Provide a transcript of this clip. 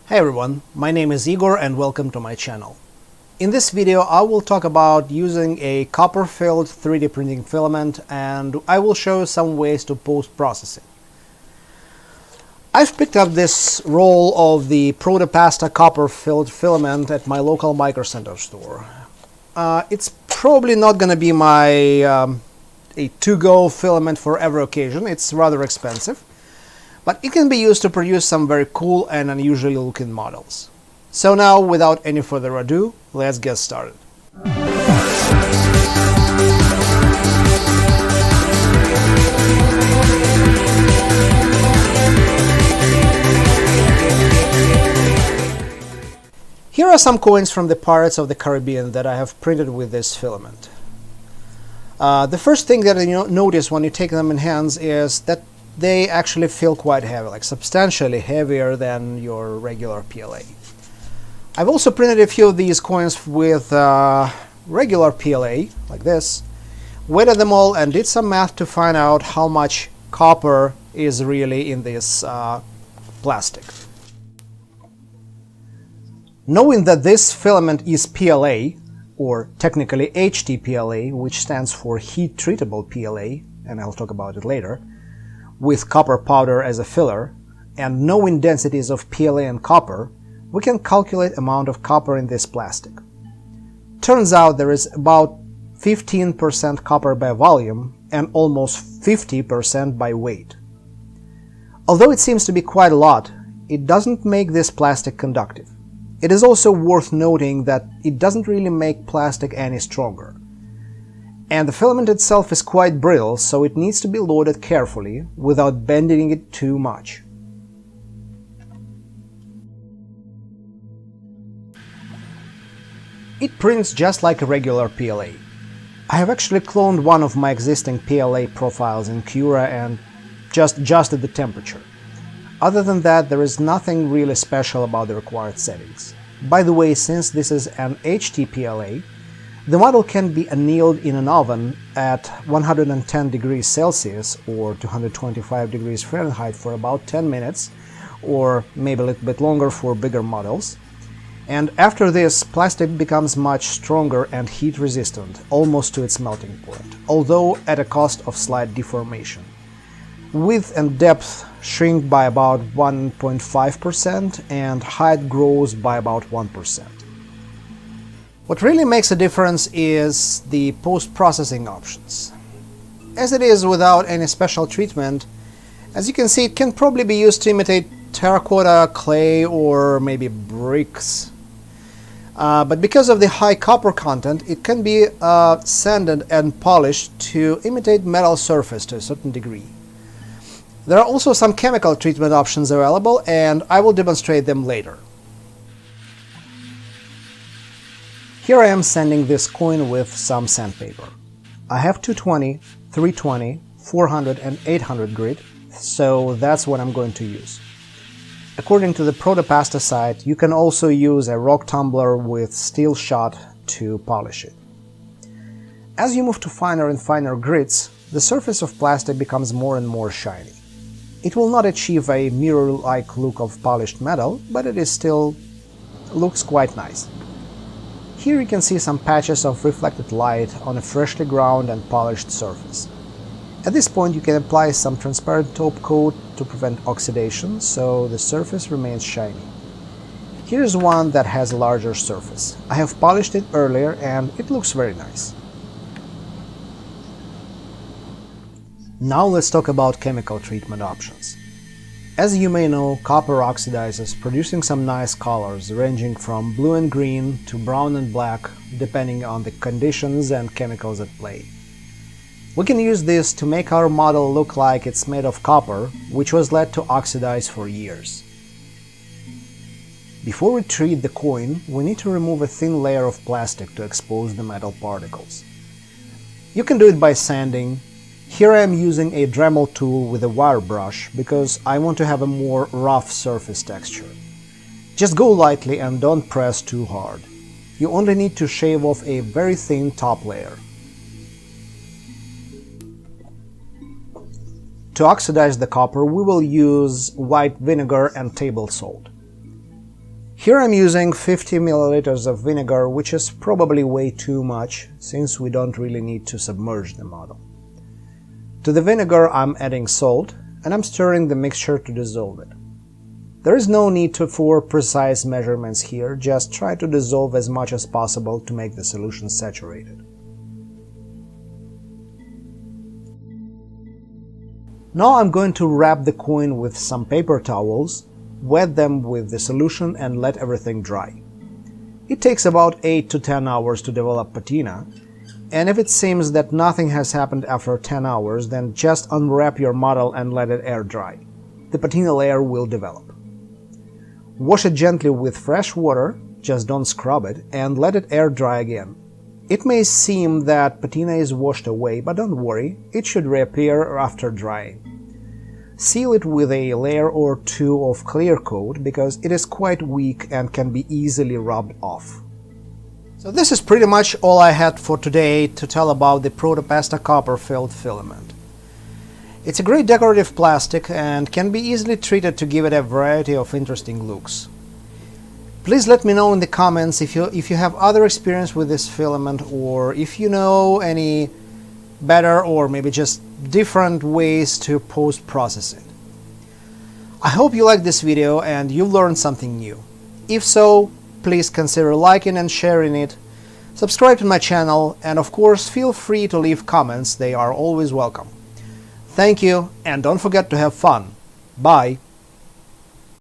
Hey everyone, my name is Igor and welcome to my channel. In this video I will talk about using a copper-filled 3D printing filament, and I will show you some ways to post-process it. I've picked up this roll of the Proto-Pasta copper-filled filament at my local Micro Center store. It's probably not going to be my a to-go filament for every occasion. It's rather expensive. But it can be used to produce some very cool and unusual looking models. So now, without any further ado, let's get started. Here are some coins from the Pirates of the Caribbean that I have printed with this filament. The first thing that you notice when you take them in hands is that they actually feel quite heavy, like substantially heavier than your regular PLA. I've also printed a few of these coins with regular PLA, like this, weighted them all and did some math to find out how much copper is really in this plastic. Knowing that this filament is PLA, or technically HTPLA, which stands for heat treatable PLA, and I'll talk about it later, with copper powder as a filler, and knowing densities of PLA and copper, we can calculate amount of copper in this plastic. Turns out there is about 15% copper by volume and almost 50% by weight. Although it seems to be quite a lot, it doesn't make this plastic conductive. It is also worth noting that it doesn't really make plastic any stronger. And the filament itself is quite brittle, so it needs to be loaded carefully without bending it too much. It prints just like a regular PLA. I have actually cloned one of my existing PLA profiles in Cura and just adjusted the temperature. Other than that, there is nothing really special about the required settings. By the way, since this is an HTPLA, the model can be annealed in an oven at 110 degrees Celsius or 225 degrees Fahrenheit for about 10 minutes, or maybe a little bit longer for bigger models. And after this, plastic becomes much stronger and heat resistant, almost to its melting point, although at a cost of slight deformation. Width and depth shrink by about 1.5% and height grows by about 1%. What really makes a difference is the post-processing options. As it is without any special treatment, as you can see, it can probably be used to imitate terracotta, clay, or maybe bricks. But because of the high copper content, it can be sanded and polished to imitate metal surface to a certain degree. There are also some chemical treatment options available, and I will demonstrate them later. Here I am sanding this coin with some sandpaper. I have 220, 320, 400 and 800 grit, so that's what I'm going to use. According to the Proto-Pasta site, you can also use a rock tumbler with steel shot to polish it. As you move to finer and finer grits, the surface of plastic becomes more and more shiny. It will not achieve a mirror-like look of polished metal, but it still looks quite nice. Here you can see some patches of reflected light on a freshly ground and polished surface. At this point you can apply some transparent top coat to prevent oxidation, so the surface remains shiny. Here's one that has a larger surface. I have polished it earlier and it looks very nice. Now let's talk about chemical treatment options. As you may know, copper oxidizes, producing some nice colors ranging from blue and green to brown and black, depending on the conditions and chemicals at play. We can use this to make our model look like it's made of copper, which was left to oxidize for years. Before we treat the coin, we need to remove a thin layer of plastic to expose the metal particles. You can do it by sanding. Here I am using a Dremel tool with a wire brush because I want to have a more rough surface texture. Just go lightly and don't press too hard. You only need to shave off a very thin top layer. To oxidize the copper, we will use white vinegar and table salt. Here I'm using 50 milliliters of vinegar, which is probably way too much, since we don't really need to submerge the model. To the vinegar I'm adding salt, and I'm stirring the mixture to dissolve it. There is no need for precise measurements here, just try to dissolve as much as possible to make the solution saturated. Now I'm going to wrap the coin with some paper towels, wet them with the solution and let everything dry. It takes about 8 to 10 hours to develop patina, and if it seems that nothing has happened after 10 hours, then just unwrap your model and let it air dry. The patina layer will develop. Wash it gently with fresh water, just don't scrub it, and let it air dry again. It may seem that patina is washed away, but don't worry, it should reappear after drying. Seal it with a layer or two of clear coat because it is quite weak and can be easily rubbed off. So this is pretty much all I had for today to tell about the Proto-Pasta copper-filled filament. It's a great decorative plastic and can be easily treated to give it a variety of interesting looks. Please let me know in the comments if you have other experience with this filament, or if you know any better or maybe just different ways to post-process it. I hope you liked this video and you learned something new. If so, please consider liking and sharing it, subscribe to my channel, and of course feel free to leave comments, they are always welcome. Thank you, and don't forget to have fun. Bye!